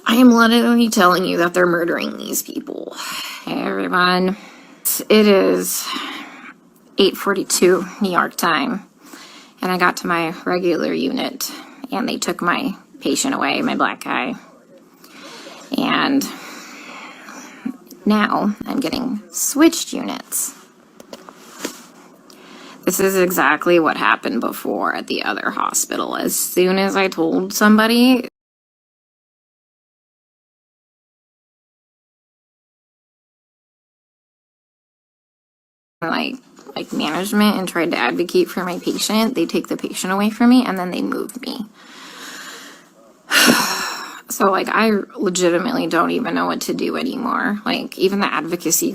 I am literally telling you that they're murdering these people. Hey everyone. It is 8:42 New York time, and I got to my regular unit, and they took my patient away, my black guy. And now I'm getting switched units. This is exactly what happened before at the other hospital. As soon as I told somebody, like management, and tried to advocate for my patient, they take the patient away from me and then they move me. So like I legitimately don't even know what to do anymore. Like even the advocacy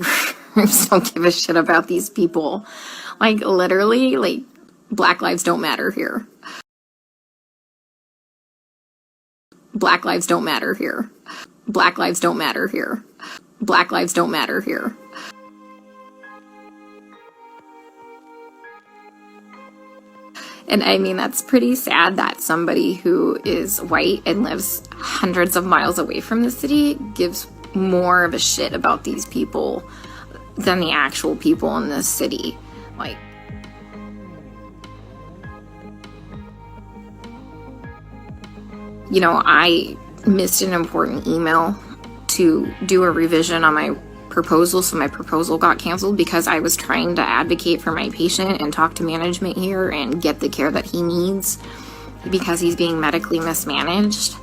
groups don't give a shit about these people. Like literally, like Black lives don't matter here. Black lives don't matter here. Black lives don't matter here. Black lives don't matter here. And I mean, that's pretty sad that somebody who is white and lives hundreds of miles away from the city gives more of a shit about these people than the actual people in this city. Like, you know, I missed an important email to do a revision on my proposal, so my proposal got canceled because I was trying to advocate for my patient and talk to management here and get the care that he needs because he's being medically mismanaged.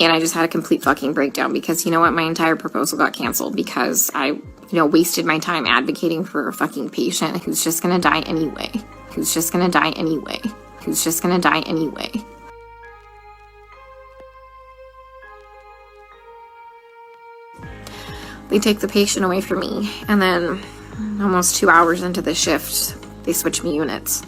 And I just had a complete fucking breakdown because, you know what, my entire proposal got canceled because I, wasted my time advocating for a fucking patient who's just gonna die anyway. Who's just gonna die anyway. Who's just gonna die anyway. They take the patient away from me, and then almost 2 hours into the shift, they switch me units.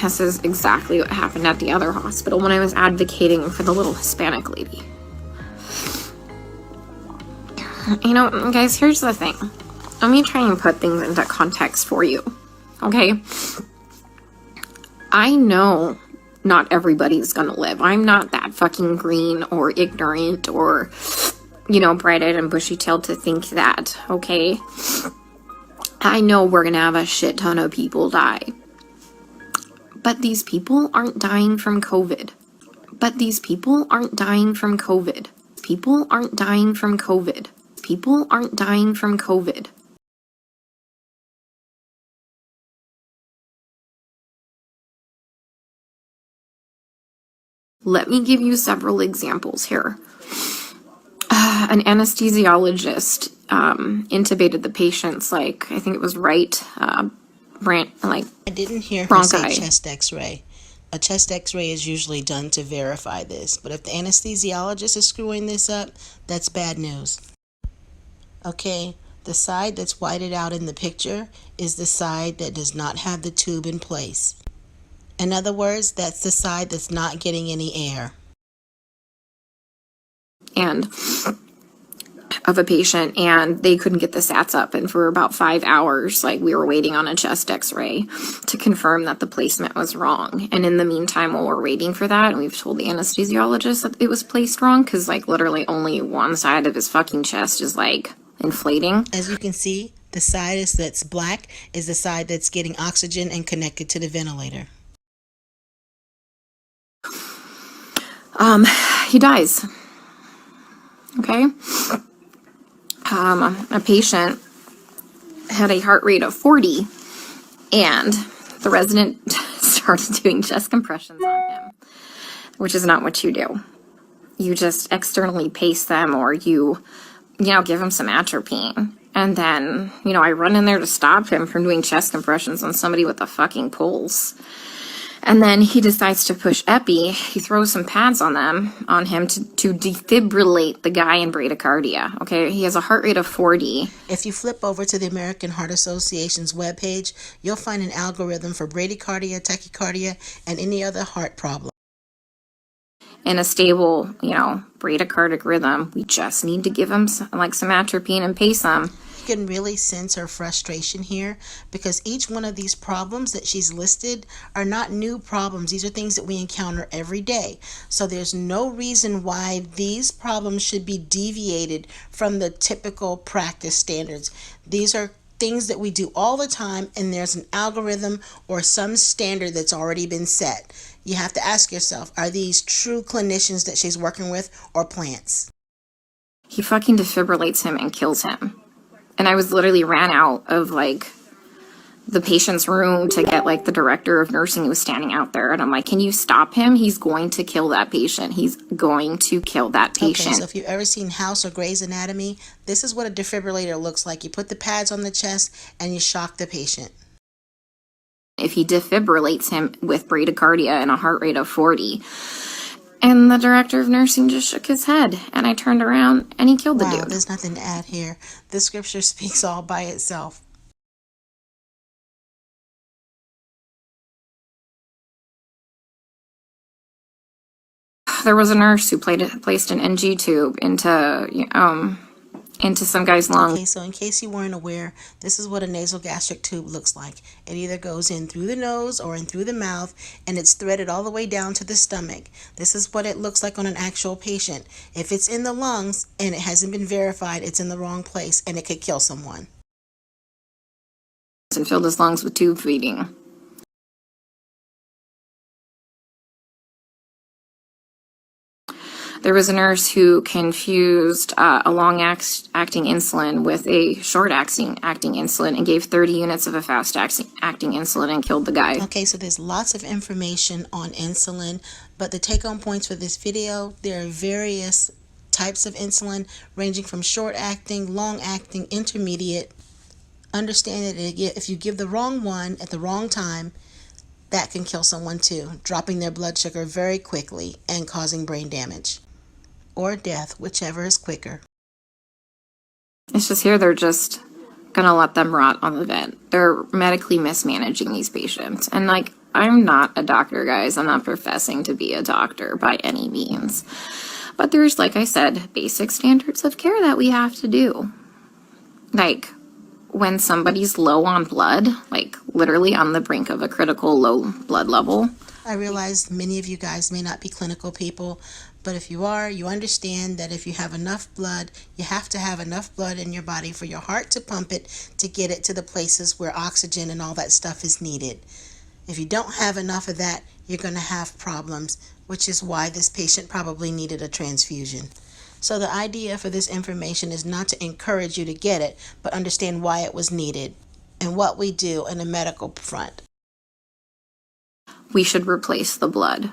This is exactly what happened at the other hospital when I was advocating for the little Hispanic lady. You know, guys, here's the thing. Let me try and put things into context for you, okay? I know not everybody's gonna live. I'm not that fucking green or ignorant or, bright-eyed and bushy-tailed to think that, okay? I know we're gonna have a shit ton of people die. But these people aren't dying from COVID. But these people aren't dying from COVID. People aren't dying from COVID. People aren't dying from COVID. Let me give you several examples here. An anesthesiologist intubated the patients, I think it was right, I didn't hear her bronchi. say chest x-ray. A chest x-ray is usually done to verify this, but if the anesthesiologist is screwing this up, that's bad news. Okay, the side that's whited out in the picture is the side that does not have the tube in place. In other words, that's the side that's not getting any air. And of a patient, and they couldn't get the SATs up, and for about 5 hours we were waiting on a chest x-ray to confirm that the placement was wrong. And in the meantime, while we're waiting for that, and we've told the anesthesiologist that it was placed wrong because literally only one side of his fucking chest is inflating. As you can see, the side that's black is the side that's getting oxygen and connected to the ventilator. He dies. Okay? A patient had a heart rate of 40, and the resident started doing chest compressions on him, which is not what you do. You just externally pace them, or you give him some atropine. And then, I run in there to stop him from doing chest compressions on somebody with a fucking pulse. And then he decides to push epi. He throws some pads on him to defibrillate the guy in bradycardia. Okay, he has a heart rate of 40. If you flip over to the American Heart Association's webpage, you'll find an algorithm for bradycardia, tachycardia, and any other heart problem. In a stable, bradycardic rhythm, we just need to give him some atropine and pace him. You can really sense her frustration here because each one of these problems that she's listed are not new problems. These are things that we encounter every day. So there's no reason why these problems should be deviated from the typical practice standards. These are things that we do all the time, and there's an algorithm or some standard that's already been set. You have to ask yourself, are these true clinicians that she's working with or plants? He fucking defibrillates him and kills him. And I was literally ran out of the patient's room to get the director of nursing who was standing out there. And I'm like, can you stop him? He's going to kill that patient. He's going to kill that patient. Okay, so if you've ever seen House or Grey's Anatomy, this is what a defibrillator looks like. You put the pads on the chest and you shock the patient. If he defibrillates him with bradycardia and a heart rate of 40. And the director of nursing just shook his head. And I turned around and he killed the dude. There's nothing to add here. The scripture speaks all by itself. There was a nurse who placed an NG tube into some guy's lung. Okay, so in case you weren't aware, this is what a nasogastric tube looks like. It either goes in through the nose or in through the mouth, and it's threaded all the way down to the stomach. This is what it looks like on an actual patient. If it's in the lungs and it hasn't been verified, it's in the wrong place and it could kill someone. And filled his lungs with tube feeding. There was a nurse who confused a long-acting insulin with a short-acting insulin and gave 30 units of a fast-acting insulin and killed the guy. Okay, so there's lots of information on insulin, but the take-home points for this video, there are various types of insulin ranging from short-acting, long-acting, intermediate. Understand that if you give the wrong one at the wrong time, that can kill someone too, dropping their blood sugar very quickly and causing brain damage. Or death, whichever is quicker. It's just here they're just gonna let them rot on the vent. They're medically mismanaging these patients. And I'm not a doctor, guys. I'm not professing to be a doctor by any means. But there's, like I said, basic standards of care that we have to do. When somebody's low on blood, literally on the brink of a critical low blood level. I realize many of you guys may not be clinical people, but if you are, you understand that if you have enough blood, you have to have enough blood in your body for your heart to pump it to get it to the places where oxygen and all that stuff is needed. If you don't have enough of that, you're going to have problems, which is why this patient probably needed a transfusion. So the idea for this information is not to encourage you to get it, but understand why it was needed and what we do in a medical front. We should replace the blood.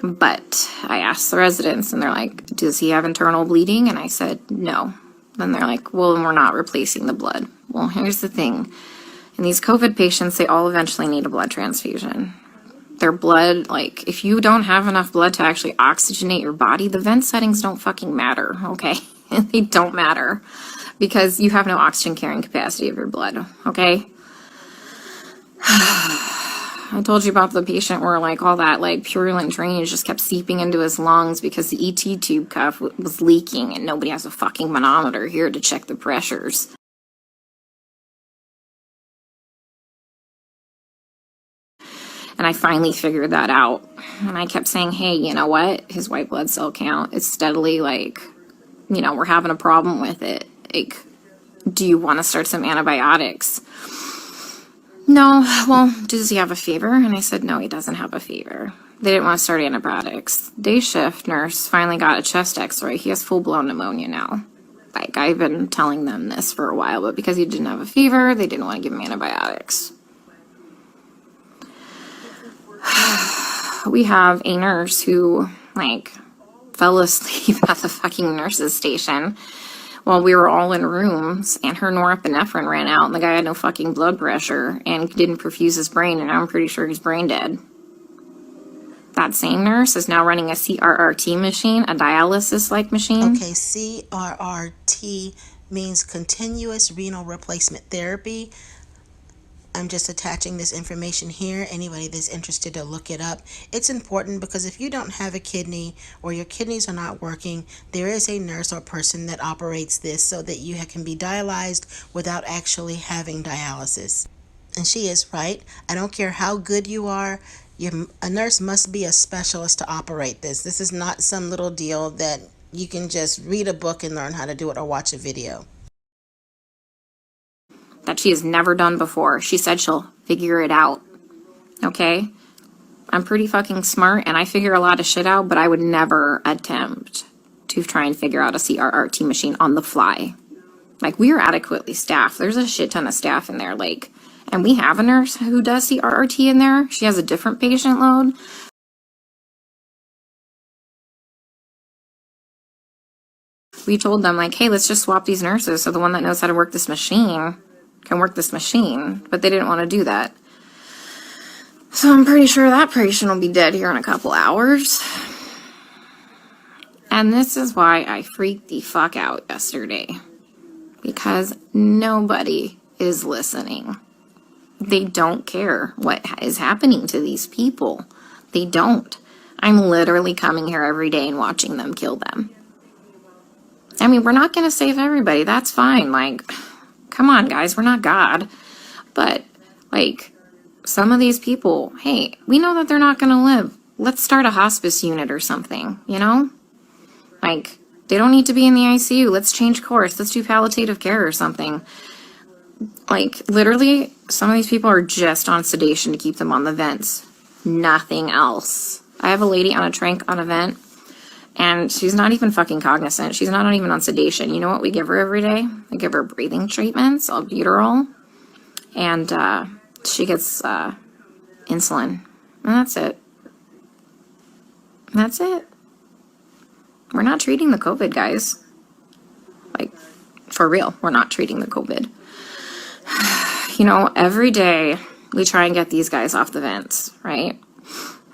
But I asked the residents and they're like, does he have internal bleeding? And I said, no. Then they're like, well, then we're not replacing the blood. Well, here's the thing. In these COVID patients, they all eventually need a blood transfusion. Their blood, if you don't have enough blood to actually oxygenate your body, the vent settings don't fucking matter, okay? They don't matter because you have no oxygen carrying capacity of your blood, okay? I told you about the patient where all that purulent drainage just kept seeping into his lungs because the ET tube cuff was leaking and nobody has a fucking manometer here to check the pressures. And I finally figured that out. And I kept saying, hey, you know what? His white blood cell count is steadily we're having a problem with it. Do you want to start some antibiotics? No. Well, does he have a fever? And I said, no, he doesn't have a fever. They didn't want to start antibiotics. Day shift nurse finally got a chest x-ray. He has full-blown pneumonia now. I've been telling them this for a while, but because he didn't have a fever, they didn't want to give him antibiotics. We have a nurse who, fell asleep at the fucking nurse's station while we were all in rooms, and her norepinephrine ran out, and the guy had no fucking blood pressure and didn't perfuse his brain, and I'm pretty sure he's brain dead. That same nurse is now running a CRRT machine, a dialysis-like machine. Okay, CRRT means continuous renal replacement therapy. I'm just attaching this information here. Anybody that's interested to look it up. It's important because if you don't have a kidney or your kidneys are not working, there is a nurse or person that operates this so that you can be dialyzed without actually having dialysis. And she is right. I don't care how good you are. A nurse must be a specialist to operate this. This is not some little deal that you can just read a book and learn how to do it or watch a video. That she has never done before. She said she'll figure it out. Okay? I'm pretty fucking smart and I figure a lot of shit out, but I would never attempt to try and figure out a CRRT machine on the fly. Like, we are adequately staffed. There's a shit ton of staff in there, like, and we have a nurse who does CRRT in there. She has a different patient load. We told them, like, hey, let's just swap these nurses so the one that knows how to work this machine can work this machine, but they didn't want to do that. So I'm pretty sure that patient will be dead here in a couple hours. And this is why I freaked the fuck out yesterday. Because nobody is listening. They don't care what is happening to these people. They don't. I'm literally coming here every day and watching them kill them. I mean, we're not going to save everybody. That's fine. Like, come on, guys. We're not God. But, like, some of these people, hey, we know that they're not going to live. Let's start a hospice unit or something, you know? Like, they don't need to be in the ICU. Let's change course. Let's do palliative care or something. Like, literally, some of these people are just on sedation to keep them on the vents. Nothing else. I have a lady on a tranq on a vent, and she's not even fucking cognizant. She's not even on sedation. You know what we give her every day? We give her breathing treatments, albuterol, and she gets insulin. And that's it. That's it. We're not treating the COVID, guys. Like, for real, we're not treating the COVID. You know, every day we try and get these guys off the vents, right?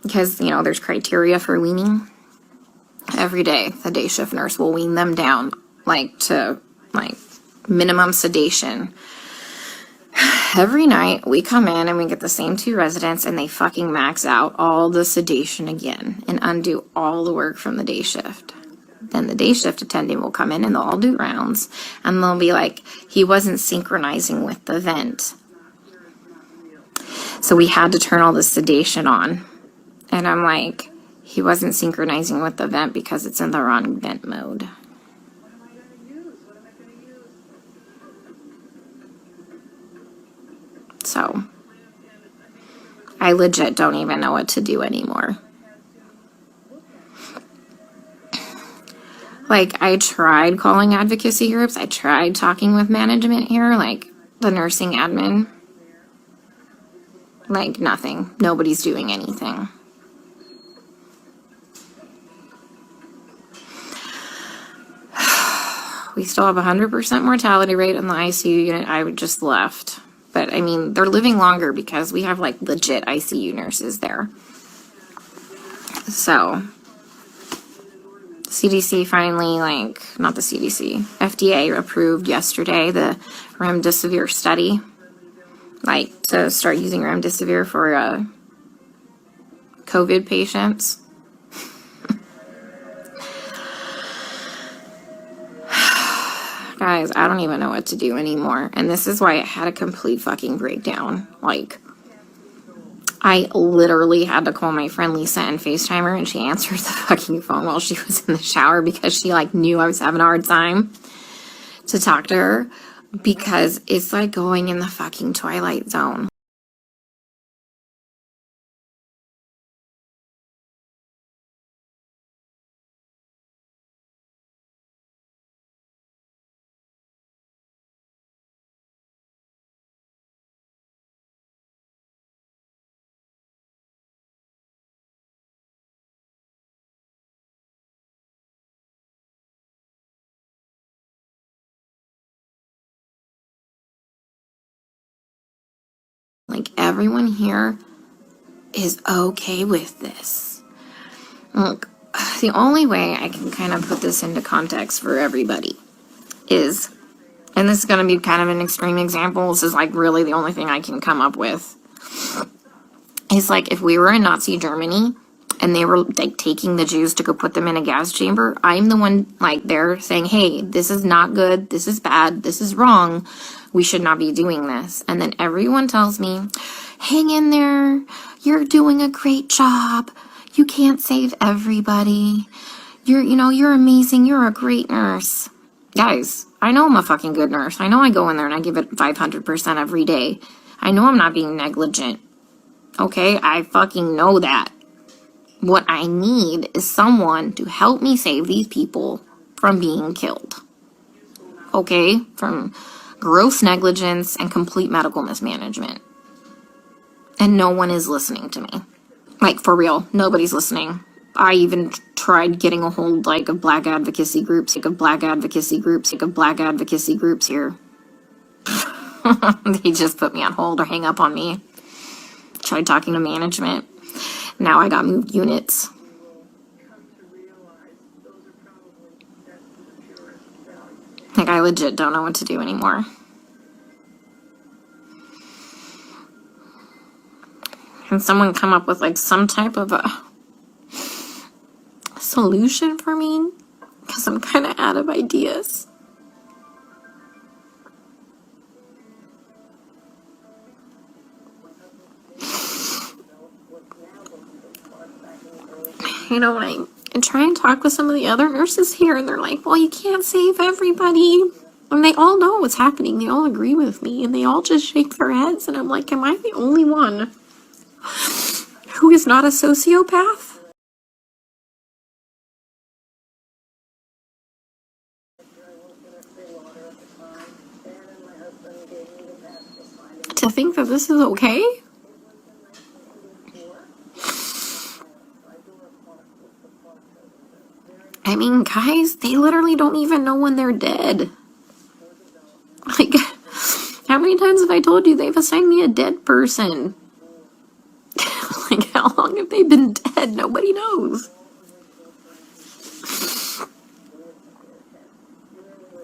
Because, you know, there's criteria for weaning. Every day, the day shift nurse will wean them down, like, to, like, minimum sedation. Every night, we come in and we get the same 2 residents, and they fucking max out all the sedation again and undo all the work from the day shift. Then the day shift attendant will come in and they'll all do rounds, and they'll be like, he wasn't synchronizing with the vent. So we had to turn all the sedation on. And I'm like, he wasn't synchronizing with the vent because it's in the wrong vent mode. So I legit don't even know what to do anymore. Like, I tried calling advocacy groups. I tried talking with management here, like the nursing admin. Like, nothing. Nobody's doing anything. We still have 100% mortality rate in the ICU unit. I just left. But, I mean, they're living longer because we have, like, legit ICU nurses there. So, CDC finally, like, not the CDC, FDA approved yesterday the remdesivir study. Like, to start using remdesivir for CoVid patients. Guys, I don't even know what to do anymore. And this is why it had a complete fucking breakdown. Like, I literally had to call my friend Lisa and FaceTime her, and she answered the fucking phone while she was in the shower because she, like, knew I was having a hard time to talk to her, because it's like going in the fucking Twilight Zone. everyone here is okay with this. Look, the only way I can kind of put this into context for everybody is, and this is going to be kind of an extreme example, this is like really the only thing I can come up with, is like if we were in Nazi Germany and they were like taking the Jews to go put them in a gas chamber, I'm the one like there saying, hey, this is not good, this is bad, this is wrong, we should not be doing this. And then everyone tells me, hang in there, you're doing a great job, you can't save everybody, you're amazing, you're a great nurse. Guys, I know I'm a fucking good nurse. I know I go in there and I give it 500% every day. I know I'm not being negligent. Okay, I fucking know that. What I need is someone to help me save these people from being killed. Okay, from gross negligence and complete medical mismanagement. And no one is listening to me. Like, for real, nobody's listening. I even tried getting a hold, like, of black advocacy groups here. They just put me on hold or hang up on me. Tried talking to management. Now I got moved units. Like, I legit don't know what to do anymore. Can someone come up with, like, some type of a solution for me? Because I'm kind of out of ideas. When I try and talk with some of the other nurses here, and they're like, well, you can't save everybody. And they all know what's happening. They all agree with me, and they all just shake their heads. And I'm like, am I the only one who is not a sociopath? To think that this is okay? I mean, guys, they literally don't even know when they're dead. Like, how many times have I told you they've assigned me a dead person? Like, how long have they been dead? Nobody knows.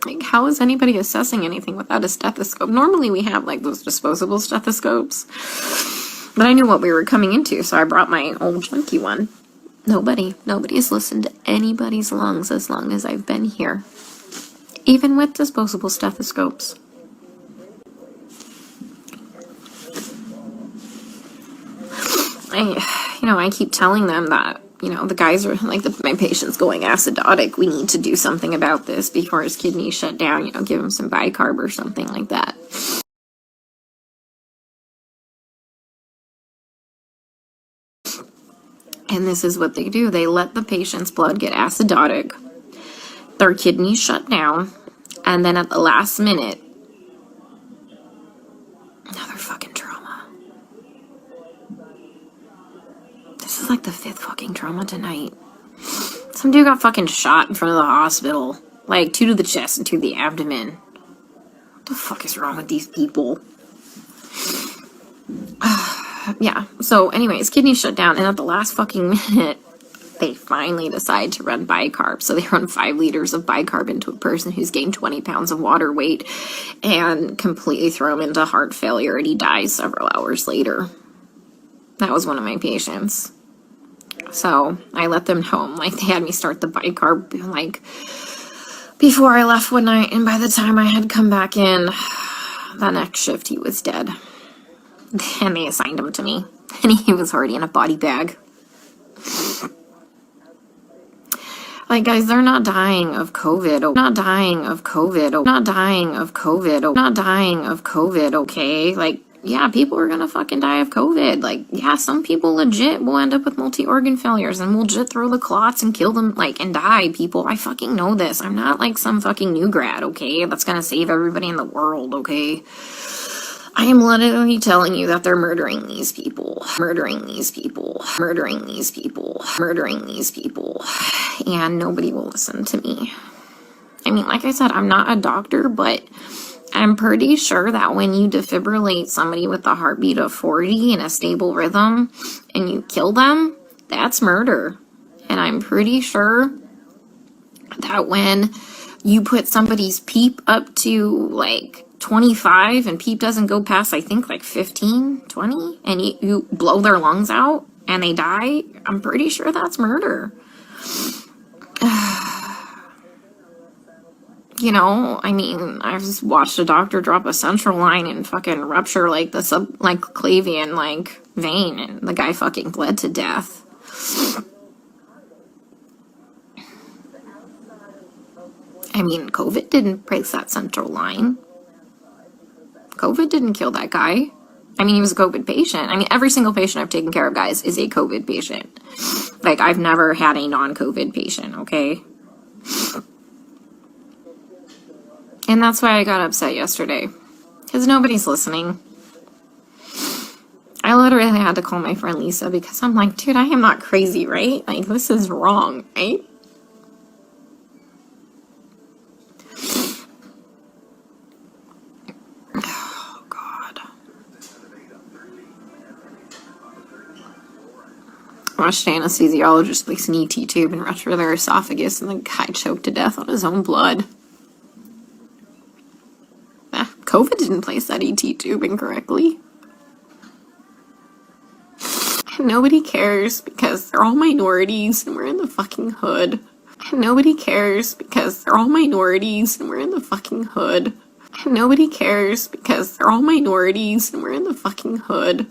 Like, how is anybody assessing anything without a stethoscope? Normally we have, like, those disposable stethoscopes. But I knew what we were coming into, so I brought my old chunky one. Nobody's listened to anybody's lungs as long as I've been here. Even with disposable stethoscopes. I keep telling them that, the guys are like, my patient's going acidotic. We need to do something about this before his kidneys shut down. Give him some bicarb or something like that. And this is what they do. They let the patient's blood get acidotic. Their kidneys shut down. And then at the last minute, another fucking trauma. This is like the 5th fucking trauma tonight. Some dude got fucking shot in front of the hospital. Like, 2 to the chest and 2 to the abdomen. What the fuck is wrong with these people? Yeah, so anyways, kidneys shut down, and at the last fucking minute, they finally decide to run bicarb. So they run 5 liters of bicarb into a person who's gained 20 pounds of water weight and completely throw him into heart failure, and he dies several hours later. That was one of my patients. So I let them know, like, they had me start the bicarb, like, before I left one night, and by the time I had come back in, the next shift, he was dead. And they assigned him to me. And he was already in a body bag. Like, guys, they're not dying of COVID. Not dying of COVID. Not dying of COVID. Not dying of COVID, okay? Like, yeah, people are gonna fucking die of COVID. Like, yeah, some people legit will end up with multi-organ failures and will legit throw the clots and kill them, like, and die, people. I fucking know this. I'm not like some fucking new grad, okay? That's gonna save everybody in the world, okay? I am literally telling you that they're murdering these people, murdering these people, murdering these people, murdering these people, and nobody will listen to me. I mean, like I said, I'm not a doctor, but I'm pretty sure that when you defibrillate somebody with a heartbeat of 40 in a stable rhythm and you kill them, that's murder. And I'm pretty sure that when you put somebody's PEEP up to like 25 and PEEP doesn't go past, I think, like 15, 20, and you blow their lungs out and they die, I'm pretty sure that's murder. You know, I mean, I've just watched a doctor drop a central line and fucking rupture like the subclavian like vein, and the guy fucking bled to death. I mean, COVID didn't break that central line. COVID didn't kill that guy. I mean, he was a COVID patient. I mean, every single patient I've taken care of, guys, is a COVID patient. Like, I've never had a non-COVID patient, okay? And that's why I got upset yesterday. Because nobody's listening. I literally had to call my friend Lisa because I'm like, dude, I am not crazy, right? Like, this is wrong, right? Oh, God. I watched an anesthesiologist place an ET tube and rupture their esophagus, and the guy choked to death on his own blood. COVID didn't place that ET tube incorrectly. Nobody cares because they're all minorities and we're in the fucking hood. Nobody cares because they're all minorities and we're in the fucking hood. Nobody cares because they're all minorities and we're in the fucking hood.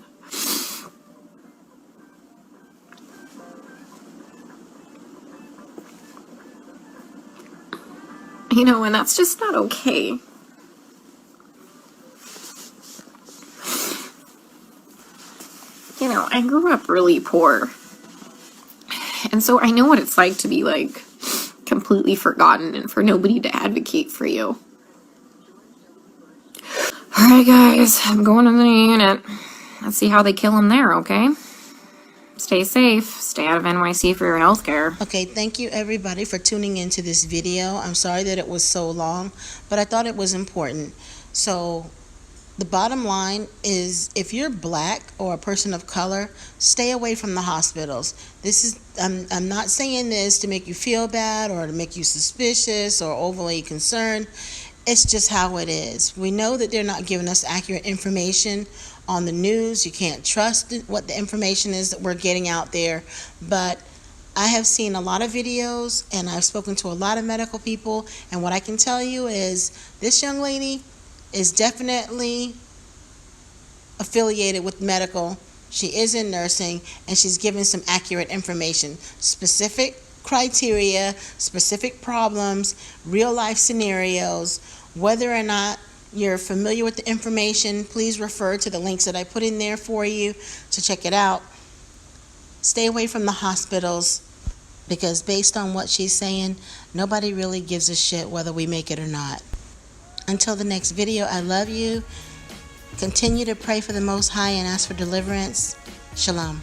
You know, and that's just not okay. You know, I grew up really poor. And so I know what it's like to be, like, completely forgotten and for nobody to advocate for you. Alright, guys, I'm going to the unit. Let's see how they kill him there, okay? Stay safe. Stay out of NYC for your healthcare. Okay, thank you everybody for tuning into this video. I'm sorry that it was so long, but I thought it was important. So the bottom line is, if you're black or a person of color, stay away from the hospitals. This is, I'm not saying this to make you feel bad or to make you suspicious or overly concerned. It's just how it is. We know that they're not giving us accurate information on the news. You can't trust what the information is that we're getting out there. But I have seen a lot of videos and I've spoken to a lot of medical people. And what I can tell you is this young lady is definitely affiliated with medical. She is in nursing and she's giving some accurate information, specific criteria, specific problems, real life scenarios. Whether or not you're familiar with the information, please refer to the links that I put in there for you to check it out. Stay away from the hospitals, because based on what she's saying, nobody really gives a shit whether we make it or not. Until the next video, I love you. Continue to pray for the Most High and ask for deliverance. Shalom.